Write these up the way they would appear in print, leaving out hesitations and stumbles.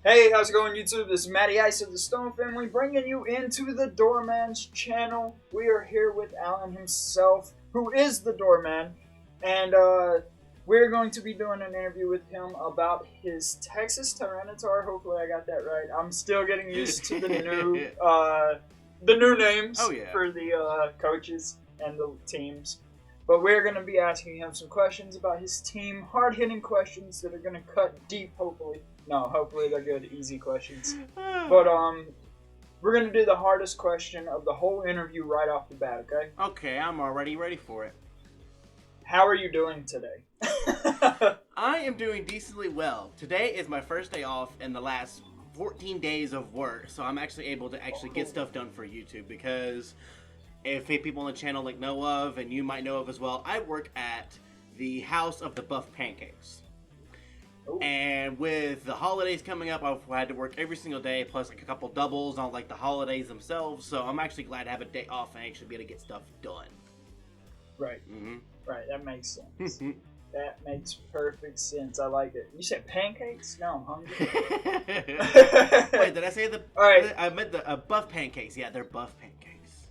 Hey, how's it going, YouTube? This is Matty Ice of the Stone Family, bringing you into the Doorman's channel. We are here with Alan himself, who is the Doorman, and we're going to be doing an interview with him about his Texas Tyranitar. Hopefully, I got that right. I'm still getting used to the new names for the coaches and the teams. But we're going to be asking him some questions about his team, hard-hitting questions that are going to cut deep, hopefully. No, hopefully they're good, easy questions. But we're going to do the hardest question of the whole interview right off the bat, okay? Okay, I'm already ready for it. How are you doing today? I am doing decently well. Today is my first day off in the last 14 days of work, so I'm actually able to get stuff done for YouTube because if people on the channel know of, and you might know of as well, I work at the House of the Buff Pancakes. Ooh. And with the holidays coming up, I've had to work every single day, plus a couple doubles on the holidays themselves. So I'm actually glad to have a day off and actually be able to get stuff done. Right. Mm-hmm. Right. That makes sense. That makes perfect sense. I like it. You said pancakes? No, I'm hungry. Wait, did I say the? All right. I meant the buff pancakes. Yeah, they're buff pancakes.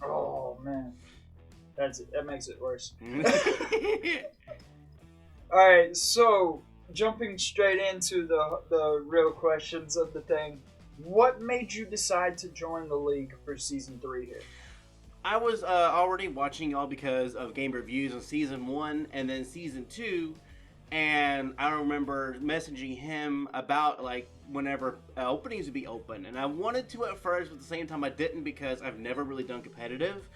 Oh man, that makes it worse. All right, so. Jumping straight into the real questions of the thing, what made you decide to join the league for Season 3 here? I was already watching y'all because of game reviews on Season 1 and then Season 2, and I remember messaging him about whenever openings would be open, and I wanted to at first, but at the same time I didn't because I've never really done competitive.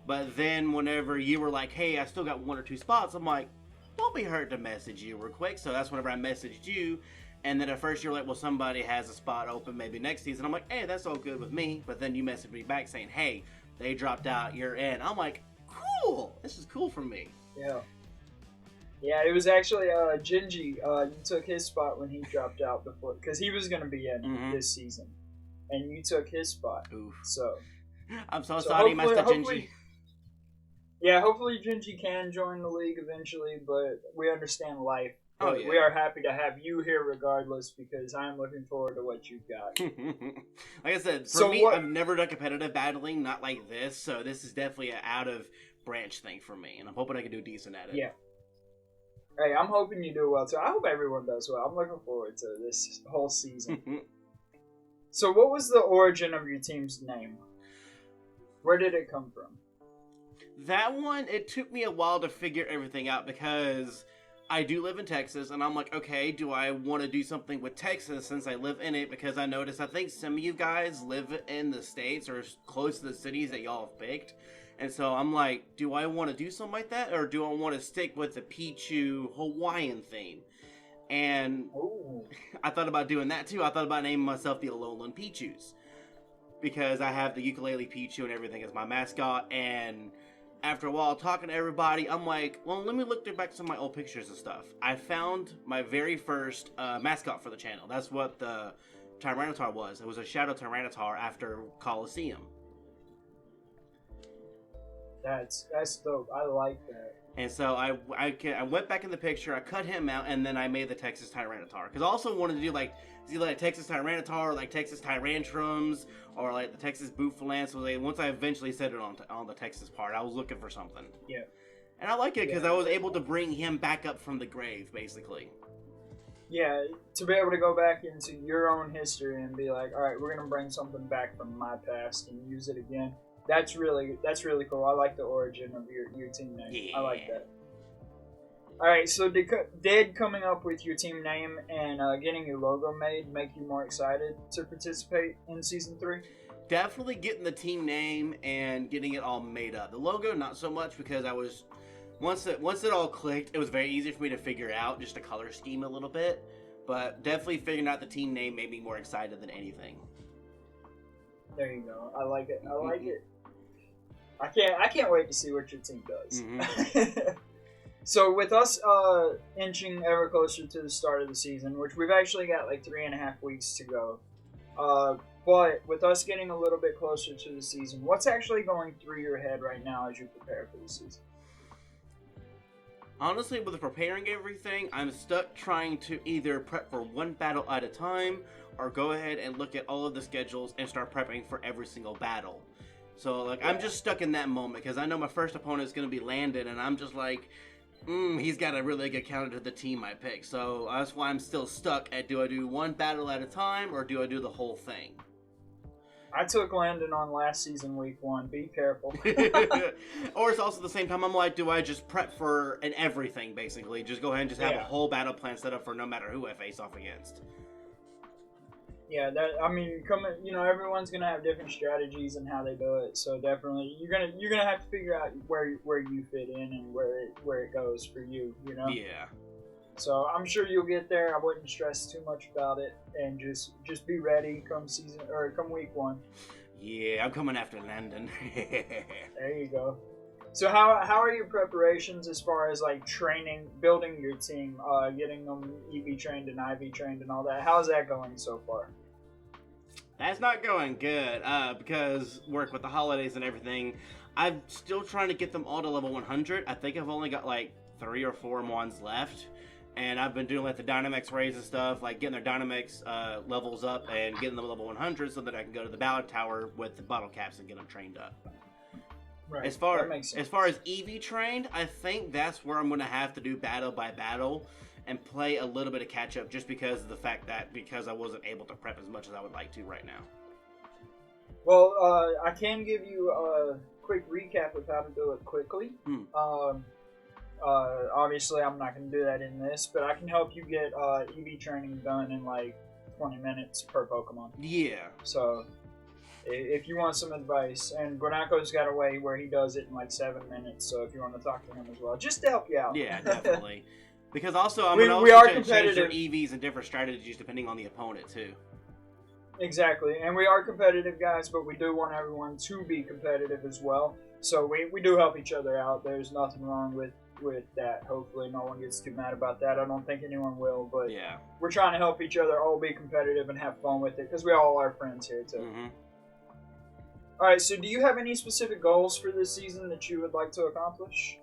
But then whenever you were like, hey, I still got 1 or 2 spots, I'm like, won't be hurt to message you real quick. So that's whenever I messaged you, and then at first you're like, well, somebody has a spot open maybe next season. I'm like, hey, that's all good with me. But then you messaged me back saying, hey, they dropped out, you're in. I'm like, cool, this is cool for me. Yeah, it was actually Gingy. You took his spot when he dropped out before, because he was going to be in this season, and you took his spot. Oof. So I'm so sorry, Master Gingy. Yeah, hopefully Gingy can join the league eventually, but we understand life. Oh, yeah. We are happy to have you here regardless because I'm looking forward to what you've got. Like I said, for me, I've never done competitive battling, not like this, so this is definitely an out-of-branch thing for me, and I'm hoping I can do decent at it. Yeah. Hey, I'm hoping you do well, too. I hope everyone does well. I'm looking forward to this whole season. So what was the origin of your team's name? Where did it come from? That one, it took me a while to figure everything out because I do live in Texas, and I'm like, okay, do I want to do something with Texas since I live in it? Because I noticed, I think some of you guys live in the states or close to the cities that y'all have picked. And so I'm like, do I want to do something like that? Or do I want to stick with the Pichu Hawaiian theme? And I thought about doing that too. I thought about naming myself the Alolan Pichus. Because I have the ukulele Pichu and everything as my mascot, and after a while talking to everybody, I'm like, well, let me look back some of my old pictures and stuff. I found my very first mascot for the channel. That's what the Tyranitar was. It was a Shadow Tyranitar after Coliseum. That's dope. I like that. And so I went back in the picture, I cut him out, and then I made the Texas Tyranitar. Because I also wanted to do either Texas Tyranitar, or Texas Tyrantrums, or the Texas Bouffalance. So once I eventually set it on the Texas part, I was looking for something. Yeah. And I like it because I was able to bring him back up from the grave, basically. Yeah, to be able to go back into your own history and be like, all right, we're going to bring something back from my past and use it again. That's really cool. I like the origin of your team name. Yeah. I like that. All right, so did coming up with your team name and getting your logo made make you more excited to participate in Season 3? Definitely getting the team name and getting it all made up. The logo, not so much because I was once it all clicked, it was very easy for me to figure out just the color scheme a little bit. But definitely figuring out the team name made me more excited than anything. There you go. I like it. I like it. I can't wait to see what your team does. So with us inching ever closer to the start of the season, which we've actually got 3.5 weeks to go, but with us getting a little bit closer to the season, what's actually going through your head right now as you prepare for the season? Honestly, with preparing everything, I'm stuck trying to either prep for one battle at a time or go ahead and look at all of the schedules and start prepping for every single battle. So, like, I'm just stuck in that moment because I know my first opponent is going to be Landon, and I'm just like, he's got a really good counter to the team I picked. So that's why I'm still stuck at, do I do one battle at a time or do I do the whole thing? I took Landon on last season, week 1. Be careful. Or it's also the same time, I'm like, do I just prep for an everything, basically? Just go ahead and just have a whole battle plan set up for no matter who I face off against. Yeah, everyone's gonna have different strategies and how they do it. So definitely, you're gonna have to figure out where you fit in and where it goes for you. You know. Yeah. So I'm sure you'll get there. I wouldn't stress too much about it, and just be ready come week 1. Yeah, I'm coming after Landon. There you go. So how are your preparations as far as like training, building your team, getting them EV trained and IV trained and all that? How's that going so far? That's not going good because work with the holidays and everything. I'm still trying to get them all to level 100. I think I've only got like 3 or 4 Mons left. And I've been doing like the Dynamax raids and stuff, like getting their Dynamax levels up and getting them level 100 so that I can go to the Battle Tower with the bottle caps and get them trained up. Right. As far as EV trained, I think that's where I'm going to have to do battle by battle and play a little bit of catch up just because of the fact that I wasn't able to prep as much as I would like to right now. Well, I can give you a quick recap of how to do it quickly. Obviously, I'm not going to do that in this, but I can help you get EV training done in like 20 minutes per Pokemon. Yeah. So, if you want some advice, and Guanako's got a way where he does it in like 7 minutes, so if you want to talk to him as well, just to help you out. Yeah, definitely. Because also, I'm we going are to change their competitive EVs and different strategies depending on the opponent, too. Exactly, and we are competitive guys, but we do want everyone to be competitive as well. So we do help each other out. There's nothing wrong with that. Hopefully no one gets too mad about that. I don't think anyone will, but yeah, we're trying to help each other all be competitive and have fun with it because we all are friends here too. Mm-hmm. All right, so do you have any specific goals for this season that you would like to accomplish?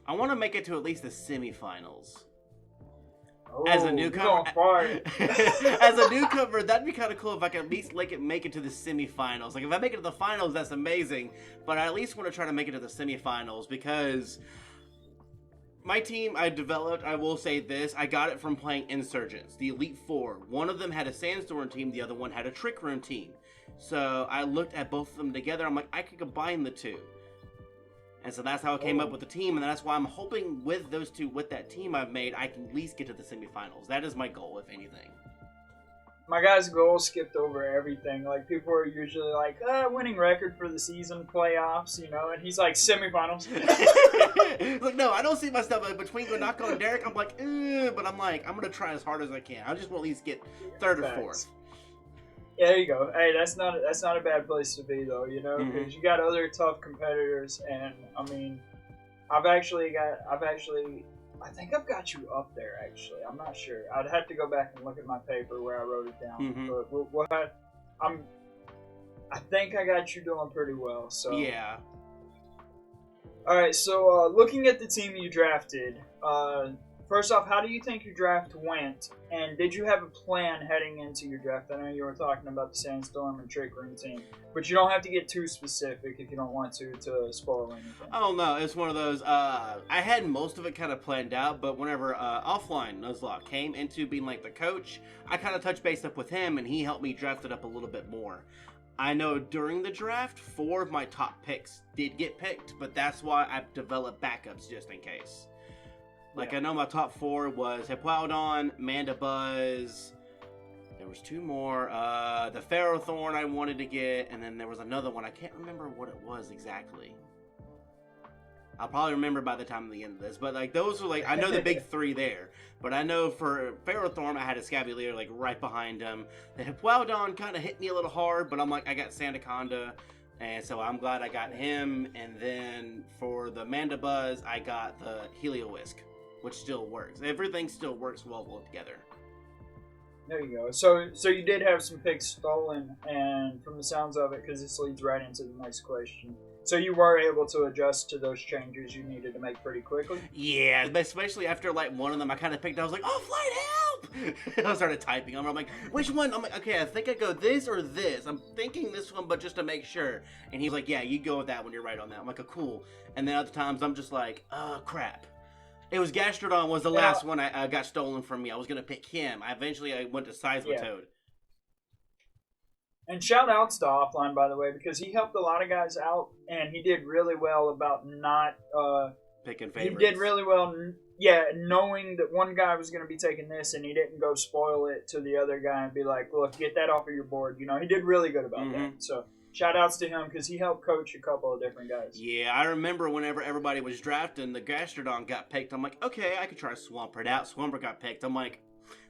I want to make it to at least the semifinals. Oh, as a newcomer, as a newcomer, that'd be kind of cool if I could at least make it to the semifinals. Like if I make it to the finals, that's amazing. But I at least want to try to make it to the semifinals because my team I developed, I will say this, I got it from playing Insurgents, the Elite Four. One of them had a Sandstorm team, the other one had a Trick Room team. So I looked at both of them together. I'm like, I could combine the two. And so that's how I came up with the team, and that's why I'm hoping with those two, with that team I've made, I can at least get to the semifinals. That is my goal, if anything. My guy's goal skipped over everything. Like, people are usually like, winning record for the season, playoffs, you know, and he's like, semifinals. Look, no, I don't see myself between Guanako and Derek. I'm like, but I'm like, I'm going to try as hard as I can. I just want to at least get third or fourth. Yeah, there you go. Hey, that's not a bad place to be, though, you know, because you got other tough competitors, and, I mean, I think I've got you up there, actually. I'm not sure. I'd have to go back and look at my paper where I wrote it down. But I think I got you doing pretty well, so. Yeah. Alright, so, looking at the team you drafted, first off, how do you think your draft went? And did you have a plan heading into your draft? I know you were talking about the Sandstorm and Trick Room team, but you don't have to get too specific if you don't want to spoil anything. Oh, no, it's one of those, I had most of it kind of planned out, but whenever Offline Nuzlocke came into being like the coach, I kind of touched base up with him, and he helped me draft it up a little bit more. I know during the draft, 4 of my top picks did get picked, but that's why I've developed backups just in case. Like, I know my top 4 was Hippowdon, Mandibuzz, there was 2 more, the Ferrothorn I wanted to get, and then there was another one, I can't remember what it was exactly. I'll probably remember by the time of the end of this, but, like, those were, like, I know the big 3 there, but I know for Ferrothorn, I had a Scavalier, like, right behind him. The Hippowdon kind of hit me a little hard, but I'm like, I got Sandaconda, and so I'm glad I got him, and then for the Mandibuzz, I got the Heliolisk, which still works. Everything still works well together. There you go. So you did have some picks stolen, and from the sounds of it, because this leads right into the next question. So you were able to adjust to those changes you needed to make pretty quickly? Yeah, especially after like one of them I kind of picked, I was like, oh, flight help! I started typing. I'm like, which one? I'm like, okay, I think I go this or this. I'm thinking this one, but just to make sure. And he's like, yeah, you go with that one. You're right on that. I'm like, oh, cool. And then other times I'm just like, oh, crap. It was Gastrodon was the last one I got stolen from me. I was going to pick him. I went to Seismitoad. And shout outs to Offline, by the way, because he helped a lot of guys out, and he did really well about not picking favorites. He did really well, knowing that one guy was going to be taking this, and he didn't go spoil it to the other guy and be like, look, get that off of your board. You know, he did really good about that. So shout outs to him because he helped coach a couple of different guys. Yeah, I remember whenever everybody was drafting, the Gastrodon got picked. I'm like, okay, I could try Swampert out. Swampert got picked. I'm like,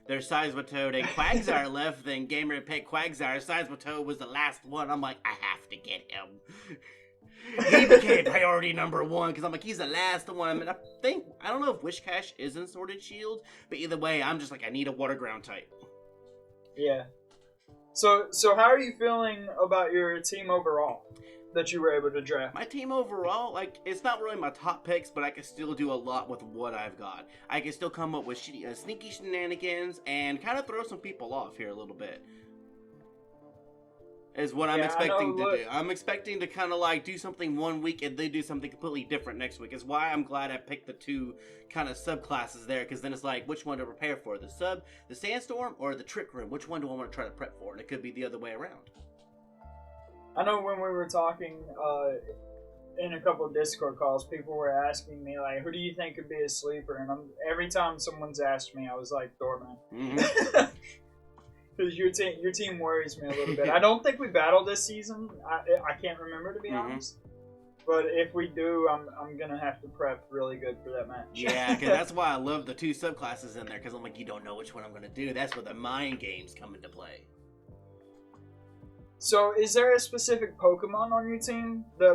there's Seismitoad and Quagsire left. Then Gamer picked Quagsire. Seismitoad was the last one. I'm like, I have to get him. He became priority number one because I'm like, he's the last one. I mean, I don't know if Wishcash is in Sword Shield, but either way, I'm just like, I need a water ground type. Yeah. So how are you feeling about your team overall that you were able to draft? My team overall, like, it's not really my top picks, but I can still do a lot with what I've got. I can still come up with sneaky shenanigans and kind of throw some people off here a little bit. Is what I'm expecting to do. I'm expecting to kind of like do something one week and they do something completely different next week. Is why I'm glad I picked the two kind of subclasses there, because then it's like, which one to prepare for? The Sandstorm or the Trick Room? Which one do I want to try to prep for? And it could be the other way around. I know when we were talking in a couple of Discord calls, people were asking me, like, who do you think could be a sleeper? And every time someone's asked me, I was like, Doorman. Because your team worries me a little bit. I don't think we battled this season. I can't remember, to be honest. But if we do, I'm going to have to prep really good for that match. Yeah, because that's why I love the two subclasses in there, because I'm like, you don't know which one I'm going to do. That's where the mind games come into play. So, is there a specific Pokemon on your team that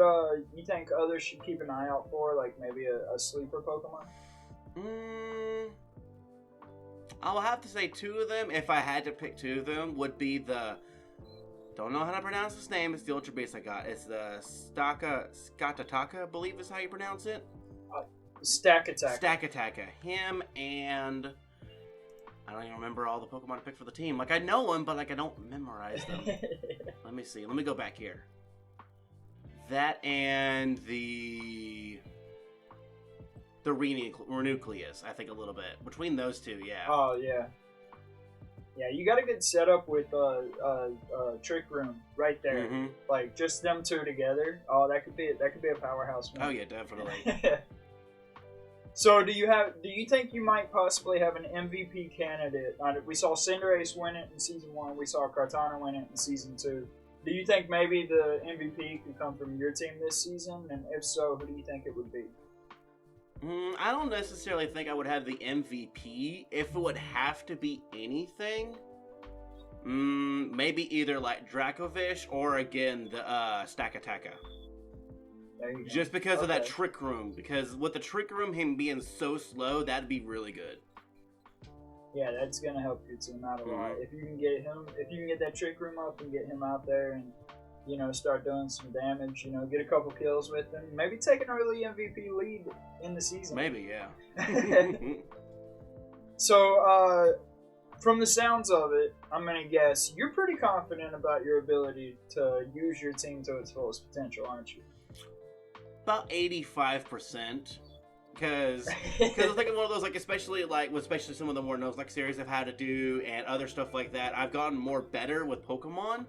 you think others should keep an eye out for, like maybe a sleeper Pokemon? I'll have to say two of them, if I had to pick two of them, would be the... Don't know how to pronounce his name. It's the Ultra Beast I got. It's the Skatataka, I believe is how you pronounce it. Stackataka. Stackataka. Him and... I don't even remember all the Pokemon I picked for the team. Like, I know them, but, like, I don't memorize them. Let me see. Let me go back here. That and the Renucleus, I think, a little bit. Between those two, yeah. Oh, yeah. Yeah, you got a good setup with Trick Room right there. Like, just them two together. Oh, that could be a powerhouse, man. Oh, yeah, definitely. So, do you think you might possibly have an MVP candidate? We saw Cinderace win it in Season 1. We saw Kartana win it in Season 2. Do you think maybe the MVP could come from your team this season? And if so, who do you think it would be? I don't necessarily think I would have the MVP. If it would have to be anything, maybe either like Dracovish or, again, the Stackataka. Just because of that Trick Room. Because with the Trick Room, him being so slow, that'd be really good. Yeah, that's gonna help your team out a lot. If you can get that Trick Room up and get him out there and, you know, start doing some damage, you know, get a couple kills with him, maybe take an early MVP lead in the season. Maybe, yeah. So, from the sounds of it, I'm gonna guess you're pretty confident about your ability to use your team to its fullest potential, aren't you? About 85%, because I think one of those, like, especially some of the more like series I've had to do and other stuff like that, I've gotten more better with Pokemon.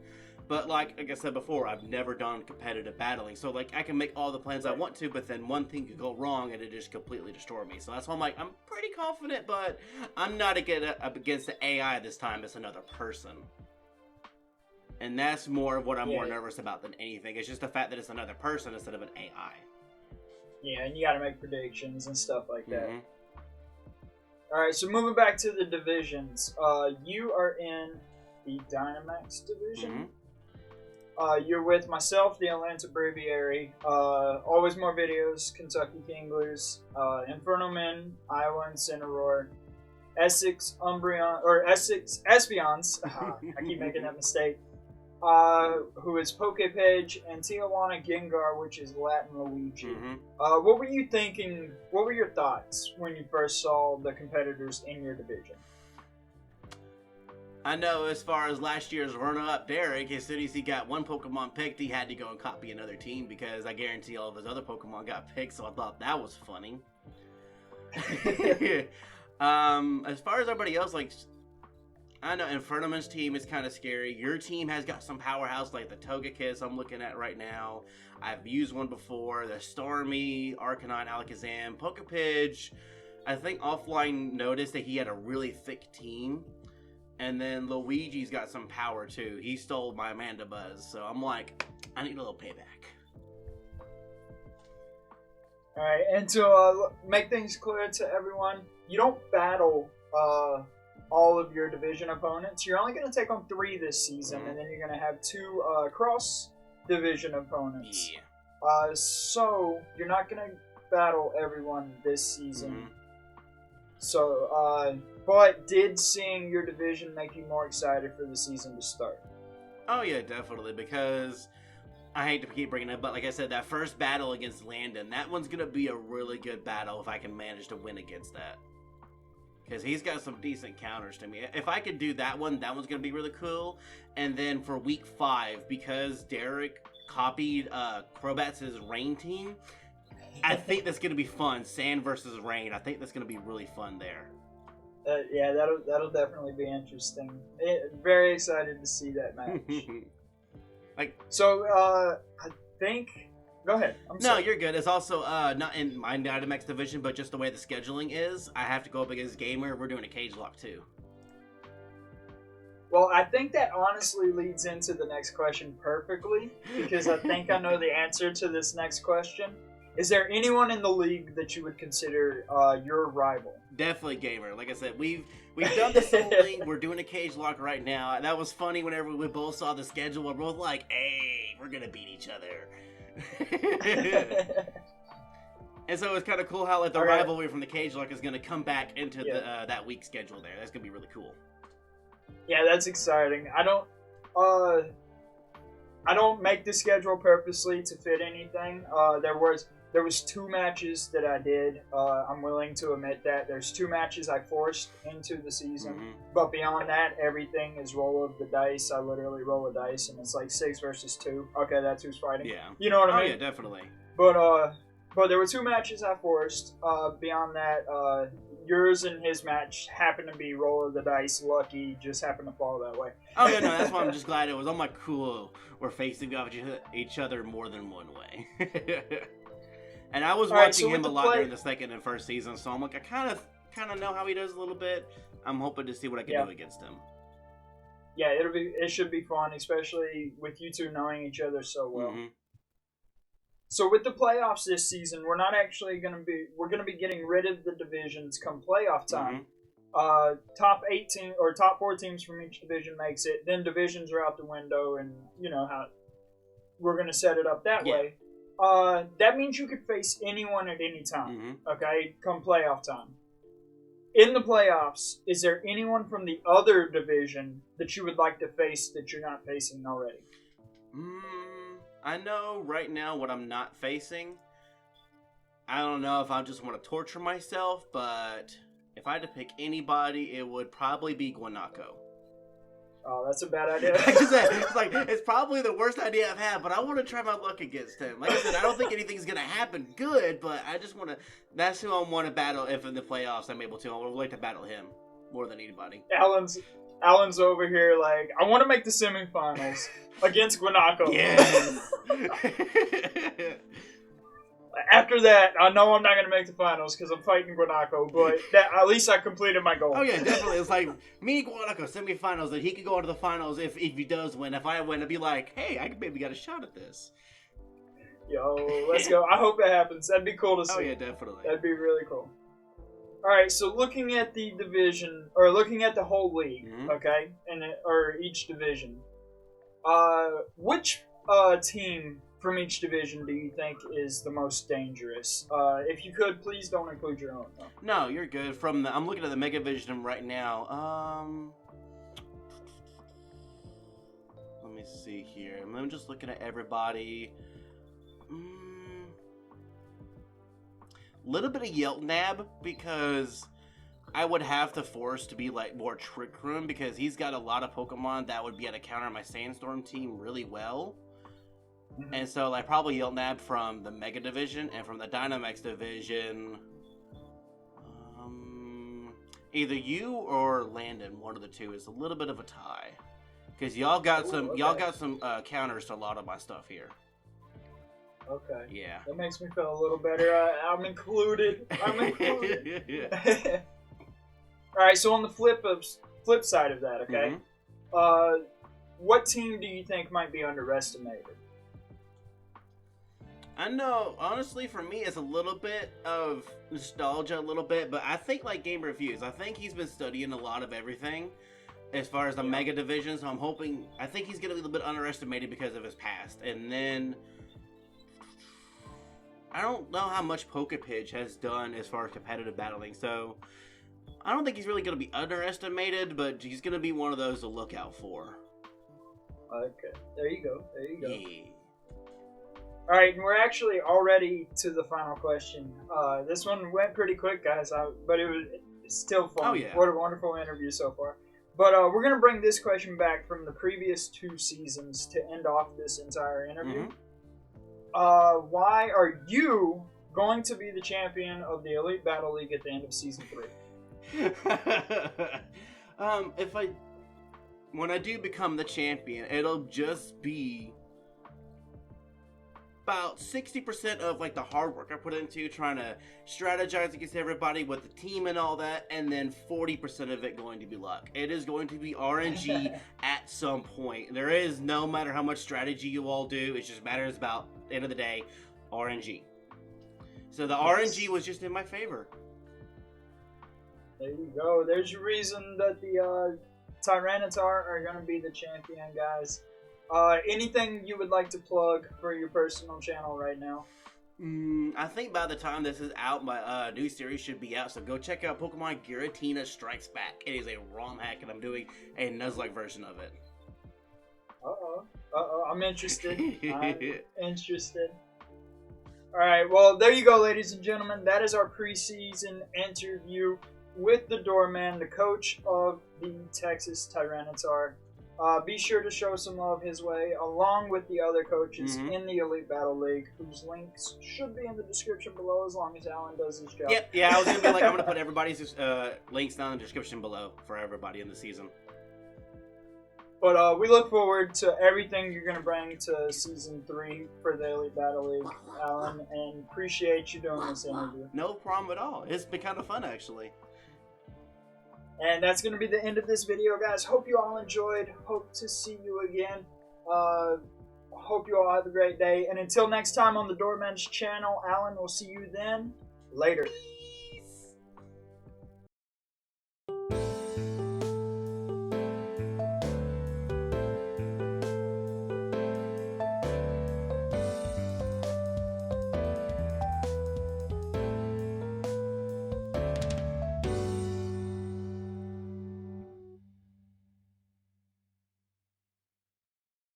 But like I said before, I've never done competitive battling, so like I can make all the plans I want to, but then one thing could go wrong and it just completely destroy me. So that's why I'm like, I'm pretty confident, but I'm not up against the AI this time. It's another person. And that's more of what I'm more nervous about than anything. It's just the fact that it's another person instead of an AI. Yeah, and you got to make predictions and stuff like that. Alright, so moving back to the divisions. You are in the Dynamax division. You're with myself, the Atlanta Breviary. Always More Videos, Kentucky Kinglers, Infernomen, Iowa Incineroar, Essex Espeons. I keep making that mistake. who is Pokepage, and Tijuana Gengar, which is Latin Luigi. Mm-hmm. What were you thinking? What were your thoughts when you first saw the competitors in your division? I know as far as last year's runner-up, Derek, as soon as he got one Pokemon picked, he had to go and copy another team because I guarantee all of his other Pokemon got picked, so I thought that was funny. As far as everybody else, like, I know Infernomen's team is kind of scary. Your team has got some powerhouse like the Togekiss I'm looking at right now. I've used one before. The Stormy, Arcanine, Alakazam, Pokepidge. I think Offline noticed that he had a really thick team. And then Luigi's got some power too. He stole my Amanda Buzz, so I'm like, I need a little payback. Alright, and to make things clear to everyone, you don't battle all of your division opponents. You're only going to take on 3 this season, and then you're going to have 2 cross-division opponents. Yeah. So, you're not going to battle everyone this season. So, but did seeing your division make you more excited for the season to start? Oh yeah, definitely, because I hate to keep bringing it up, but like I said, that first battle against Landon, that one's going to be a really good battle if I can manage to win against that. Because he's got some decent counters to me. If I could do that one's going to be really cool. And then for week 5, because Derek copied Crobat's Rain team, I think that's going to be fun. Sand versus Rain. I think that's going to be really fun there. Yeah, that'll definitely be interesting. Very excited to see that match. I think... Go ahead. No, you're good. It's also not in my Dynamax division, but just the way the scheduling is, I have to go up against Gamer. We're doing a cage lock too. Well, I think that honestly leads into the next question perfectly, because I think I know the answer to this next question. Is there anyone in the league that you would consider your rival? Definitely Gamer. Like I said, we've done the same thing. We're doing a cage lock right now. That was funny whenever we both saw the schedule. We're both like, hey, we're going to beat each other. And so it's kind of cool how like the rivalry from the cage lock is going to come back into that week schedule there. That's going to be really cool. Yeah, that's exciting. I don't make the schedule purposely to fit anything. There was 2 matches that I did. I'm willing to admit that. There's 2 matches I forced into the season. But beyond that, everything is roll of the dice. I literally roll a dice, and it's like 6 versus 2. Okay, that's who's fighting. Yeah. You know what I mean? Oh, yeah, definitely. But there were 2 matches I forced. Beyond that, yours and his match happened to be roll of the dice. Lucky just happened to fall that way. Oh, yeah, no, that's why I'm just glad it was. I'm like, cool. We're facing off each other more than one way. And I was watching him a lot during the second and first season, so I'm like, I kind of know how he does a little bit. I'm hoping to see what I can do against him. Yeah, it should be fun, especially with you 2 knowing each other so well. So with the playoffs this season, we're going to be getting rid of the divisions come playoff time. Top 4 teams from each division makes it. Then divisions are out the window, and you know how we're going to set it up that way. That means you could face anyone at any time, okay, come playoff time. In the playoffs, is there anyone from the other division that you would like to face that you're not facing already? I know right now what I'm not facing. I don't know if I just want to torture myself, but if I had to pick anybody, it would probably be Guanako. Oh, that's a bad idea. Like I said, it's probably the worst idea I've had, but I want to try my luck against him. Like I said, I don't think anything's going to happen good, but I just want to... That's who I want to battle if in the playoffs I'm able to. I would like to battle him more than anybody. Alan's over here like, I want to make the semifinals against Guanako. Yes! After that, I know I'm not going to make the finals because I'm fighting Guanako, but at least I completed my goal. Oh, yeah, definitely. It's like, me and Guanako, semifinals, and he could go into the finals if he does win. If I win, I'd be like, hey, I could maybe get a shot at this. Yo, let's go. I hope it happens. That'd be cool to see. Oh, yeah, definitely. That'd be really cool. Alright, so looking at the division, or looking at the whole league, okay, or each division, which team from each division do you think is the most dangerous? If you could, please don't include your own, though. No, you're good. I'm looking at the Mega Vision right now. Let me see here. I'm just looking at everybody. Little bit of Yeltneb, because I would have to force to be like more Trick Room, because he's got a lot of Pokemon that would be able to counter my Sandstorm team really well. And so like probably Yeltneb from the Mega Division, and from the Dynamax Division, either you or Landon, one of the two, is a little bit of a tie, because y'all got some counters to a lot of my stuff here. Okay. Yeah. That makes me feel a little better. I'm included. Yeah. All right. So on the flip side of that, okay, what team do you think might be underestimated? I know, honestly, for me, it's a little bit of nostalgia, but I think like Game Reviews, I think he's been studying a lot of everything as far as the Mega Division, so I think he's going to be a little bit underestimated because of his past. And then I don't know how much Pokepidge has done as far as competitive battling, so I don't think he's really going to be underestimated, but he's going to be one of those to look out for. Okay, there you go. Yeah. All right, and we're actually already to the final question. This one went pretty quick, guys, but it's still fun. Oh, yeah. What a wonderful interview so far. But we're going to bring this question back from the previous 2 seasons to end off this entire interview. Why are you going to be the champion of the Elite Battle League at the end of Season 3? When I do become the champion, it'll just be about 60% of like the hard work I put into trying to strategize against everybody with the team and all that, and then 40% of it going to be luck. It is going to be RNG at some point. There is, no matter how much strategy you all do, it just matters about, at the end of the day, RNG. So the RNG was just in my favor. There you go. There's your reason that the Tyranitar are going to be the champion, guys. Anything you would like to plug for your personal channel right now? I think by the time this is out, my new series should be out, so go check out Pokemon Giratina Strikes Back. It is a ROM hack, and I'm doing a Nuzlocke version of it. I'm interested. Alright, well, there you go, ladies and gentlemen. That is our preseason interview with the Doorman, the coach of the Texas Tyranitar. Be sure to show some love his way, along with the other coaches in the Elite Battle League, whose links should be in the description below, as long as Alan does his job. Yep, yeah, I was going to be like, I'm going to put everybody's links down in the description below for everybody in the season. But we look forward to everything you're going to bring to Season 3 for the Elite Battle League, Alan, and appreciate you doing this interview. No problem at all. It's been kind of fun, actually. And that's going to be the end of this video, guys. Hope you all enjoyed. Hope to see you again. Hope you all have a great day. And until next time on the Doorman's channel, Alan will see you then. Later.